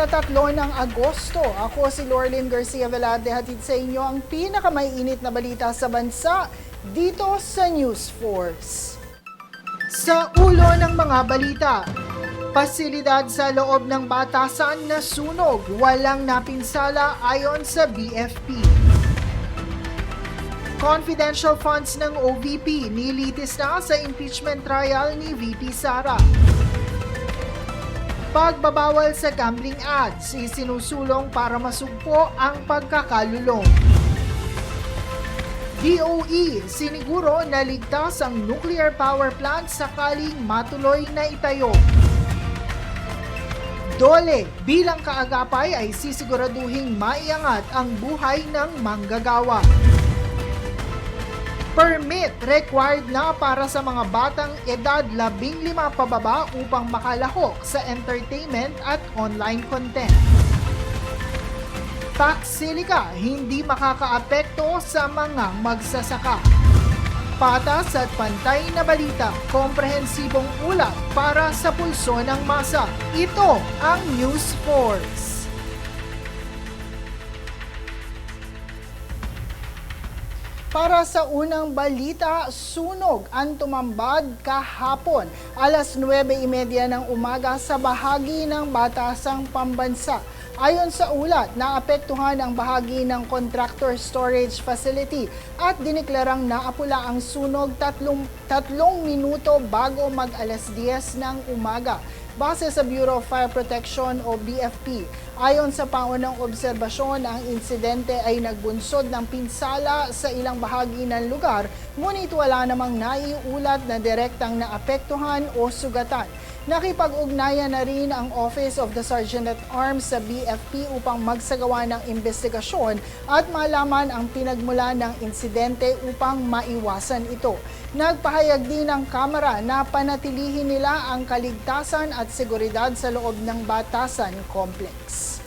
ika-3 ng Agosto, ako si Lorlyn Garcia Velarde, hatid sa inyo ang pinakamaiinit na balita sa bansa dito sa News Force. Sa ulo ng mga balita, pasilidad sa loob ng batasan na sunog, walang napinsala ayon sa BFP. Confidential funds ng OVP nilitis na sa impeachment trial ni VP Sara. Pagbabawal sa gambling ads, isinusulong para masugpo ang pagkakalulong. DOE, siniguro na ligtas ang nuclear power plant sakaling matuloy na itayo. DOLE, bilang kaagapay ay sisiguraduhing maiangat ang buhay ng manggagawa. Permit required na para sa mga batang edad 15 pababa upang makalahok sa entertainment at online content. Tax Silica, hindi makakaapekto sa mga magsasaka. Patas at pantay na balita, komprehensibong ulat para sa pulso ng masa. Ito ang News Force. Para sa unang balita, sunog ang tumambad kahapon alas 9:30 ng umaga sa bahagi ng Batasang Pambansa. Ayon sa ulat, naapektuhan ang bahagi ng contractor storage facility at diniklarang naapula ang sunog tatlong minuto bago mag alas 10 ng umaga. Base sa Bureau of Fire Protection o BFP, ayon sa paunang obserbasyon, ang insidente ay nagbunsod ng pinsala sa ilang bahagi ng lugar, ngunit wala namang naiulat na direktang naapektuhan o sugatan. Nakipag-ugnayan na rin ang Office of the Sergeant at Arms sa BFP upang magsagawa ng investigasyon at malaman ang pinagmulan ng insidente upang maiwasan ito. Nagpahayag din ng Kamara na panatilihin nila ang kaligtasan at seguridad sa loob ng Batasan Complex.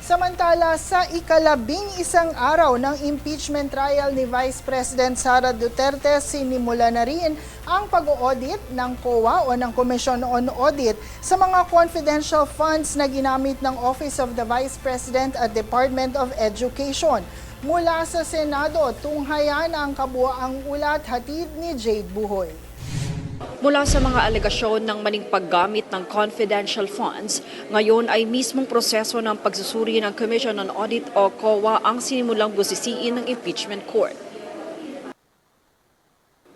Samantala, sa ika-11 araw ng impeachment trial ni Vice President Sara Duterte, sinimula na rin ang pag-audit ng COA o ng Commission on Audit sa mga confidential funds na ginamit ng Office of the Vice President at Department of Education. Mula sa Senado, tunghayan ang kabuuang ulat, hatid ni Jade Buhoy. Mula sa mga alegasyon ng maling paggamit ng confidential funds, ngayon ay mismong proseso ng pagsusuri ng Commission on Audit o COA ang sinimulang busisiin ng impeachment court.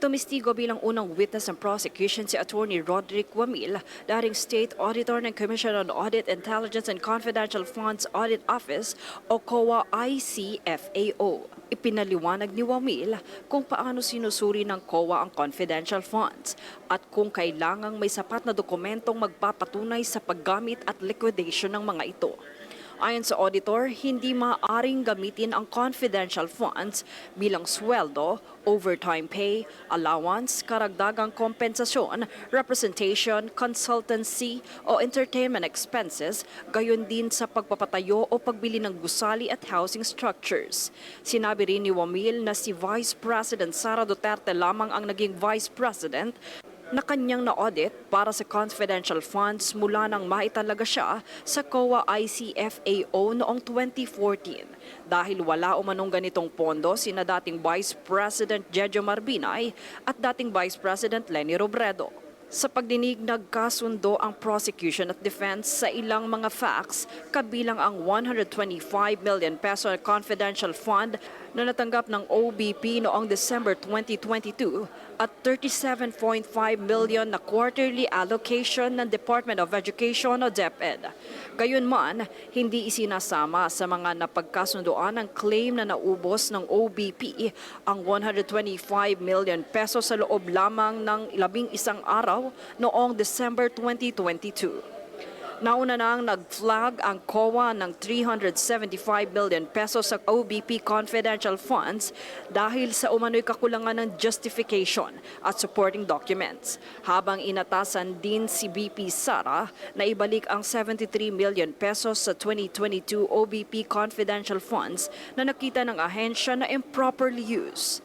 Tumistigo bilang unang witness ng prosecution si Attorney Roderick Wamil, dating State Auditor ng Commission on Audit, Intelligence and Confidential Funds Audit Office o COA-ICFAO. Ipinaliwanag ni Wamil kung paano sinusuri ng COA ang confidential funds at kung kailangang may sapat na dokumentong magpapatunay sa paggamit at liquidation ng mga ito. Ayon sa auditor, hindi maaaring gamitin ang confidential funds bilang sweldo, overtime pay, allowance, karagdagang kompensasyon, representation, consultancy o entertainment expenses, gayon din sa pagpapatayo o pagbili ng gusali at housing structures. Sinabi rin ni Wamil na si Vice President Sara Duterte lamang ang naging Vice President na kanyang na-audit para sa confidential funds mula nang maitalaga siya sa COA-ICFAO noong 2014. Dahil wala umanong ganitong pondo sina dating Vice President Jejo Marbinay at dating Vice President Leni Robredo. Sa pagdinig, nagkasundo ang prosecution at defense sa ilang mga facts, kabilang ang 125 million peso confidential fund na natanggap ng OBP noong December 2022 at 37.5 million na quarterly allocation ng Department of Education o DepEd. Gayunman, hindi isinasama sa mga napagkasundoan ang claim na naubos ng OBP ang 125 million peso sa loob lamang ng 11 araw noong December 2022. Nauna nang nag-flag ang COA ng 375 billion pesos sa OBP confidential funds dahil sa umano'y kakulangan ng justification at supporting documents. Habang inatasan din si VP Sara na ibalik ang 73 million pesos sa 2022 OBP confidential funds na nakita ng ahensya na improperly used.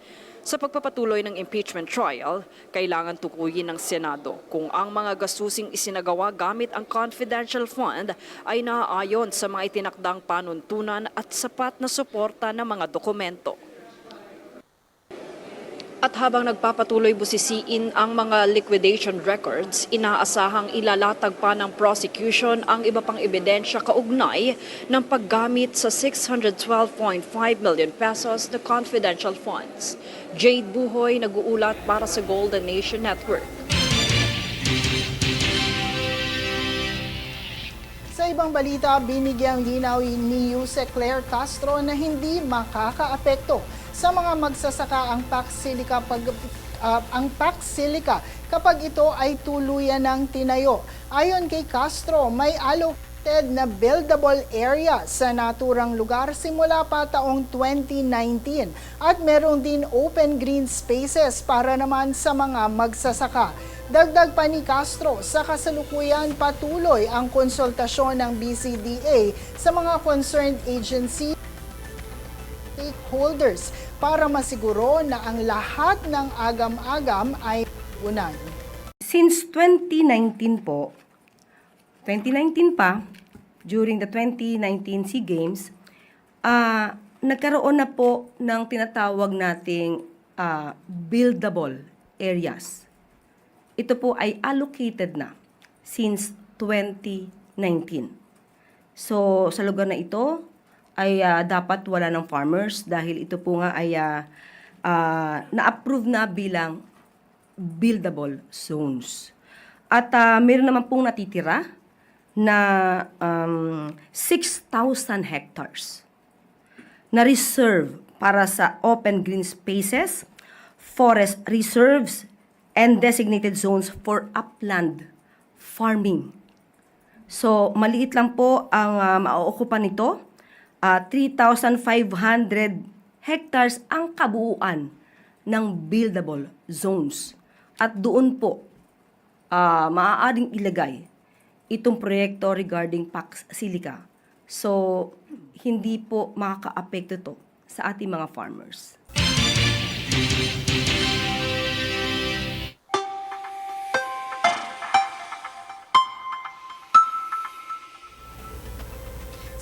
Sa pagpapatuloy ng impeachment trial, kailangan tukuyin ng Senado kung ang mga gastusing isinagawa gamit ang confidential fund ay naaayon sa mga itinakdang panuntunan at sapat na suporta ng mga dokumento. At habang nagpapatuloy busisiin ang mga liquidation records, inaasahang ilalatag pa ng prosecution ang iba pang ebidensya kaugnay ng paggamit sa 612.5 million pesos na confidential funds. Jade Buhoy nag-uulat para sa Golden Nation Network. Sa ibang balita, binigyang linaw ni Yuse Claire Castro na hindi makakaapekto sa mga magsasaka ang tax silica kapag ito ay tuluyan ng tinayo. Ayon kay Castro, may allocated na buildable area sa naturang lugar simula pa taong 2019 at meron din open green spaces para naman sa mga magsasaka. Dagdag pa ni Castro, sa kasalukuyan patuloy ang konsultasyon ng BCDA sa mga concerned agency stakeholders para masiguro na ang lahat ng agam-agam ay unan. Since 2019 po, 2019 pa, during the 2019 SEA Games, nagkaroon na po ng tinatawag nating buildable areas. Ito po ay allocated na since 2019. So, sa lugar na ito, ay dapat wala ng farmers dahil ito po nga ay na-approve na bilang buildable zones. At meron naman pong natitira na 6,000 hectares na reserve para sa open green spaces, forest reserves, and designated zones for upland farming. So, maliit lang po ang mauukupan nito. 3,500 hectares ang kabuuan ng buildable zones. At doon po, maaaring ilagay itong proyekto regarding Pax Silica. So, hindi po makaka-apekto to sa ating mga farmers.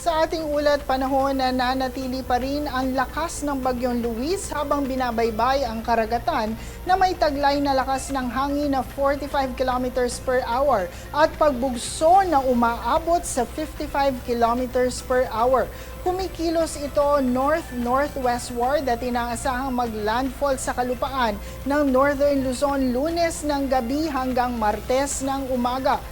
Sa ating ulat panahon na nanatili pa rin ang lakas ng bagyong Luis habang binabaybay ang karagatan na may taglay na lakas ng hangin na 45 kilometers per hour at pagbugso na umaabot sa 55 kilometers per hour. Kumikilos ito north-northwestward at inaasahang maglandfall sa kalupaan ng Northern Luzon Lunes ng gabi hanggang Martes ng umaga.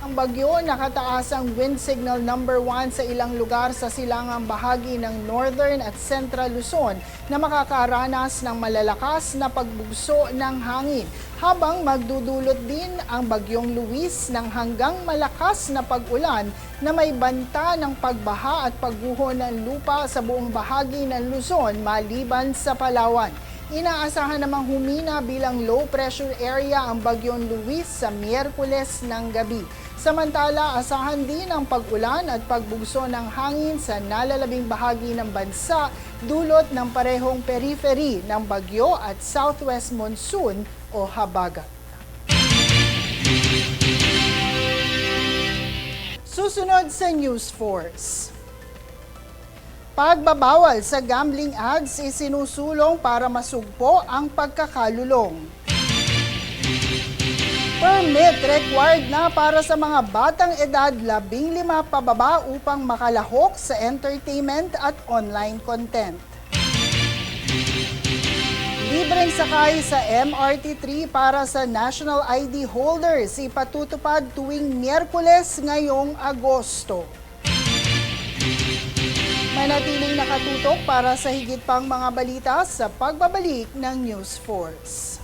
Ang bagyo nakataas ang wind signal number 1 sa ilang lugar sa silangang bahagi ng Northern at Central Luzon na makakaranas ng malalakas na pagbugso ng hangin, habang magdudulot din ang bagyong Luis ng hanggang malakas na pag-ulan na may banta ng pagbaha at pagguho ng lupa sa buong bahagi ng Luzon maliban sa Palawan. Inaasahan namang humina bilang low pressure area ang bagyong Luis sa Miyerkules ng gabi. Samantala, asahan din ang pag-ulan at pagbugso ng hangin sa nalalabing bahagi ng bansa dulot ng parehong periphery ng bagyo at southwest monsoon o habagat. Susunod sa News Force. Pagbabawal sa gambling ads isinusulong para masugpo ang pagkakalulong. Permit required na para sa mga batang edad 15 pababa upang makalahok sa entertainment at online content. Libreng sakay sa MRT3 para sa National ID holders ipatutupad tuwing Miyerkules ngayong Agosto. Manatiling nakatutok para sa higit pang mga balita sa pagbabalik ng News Force.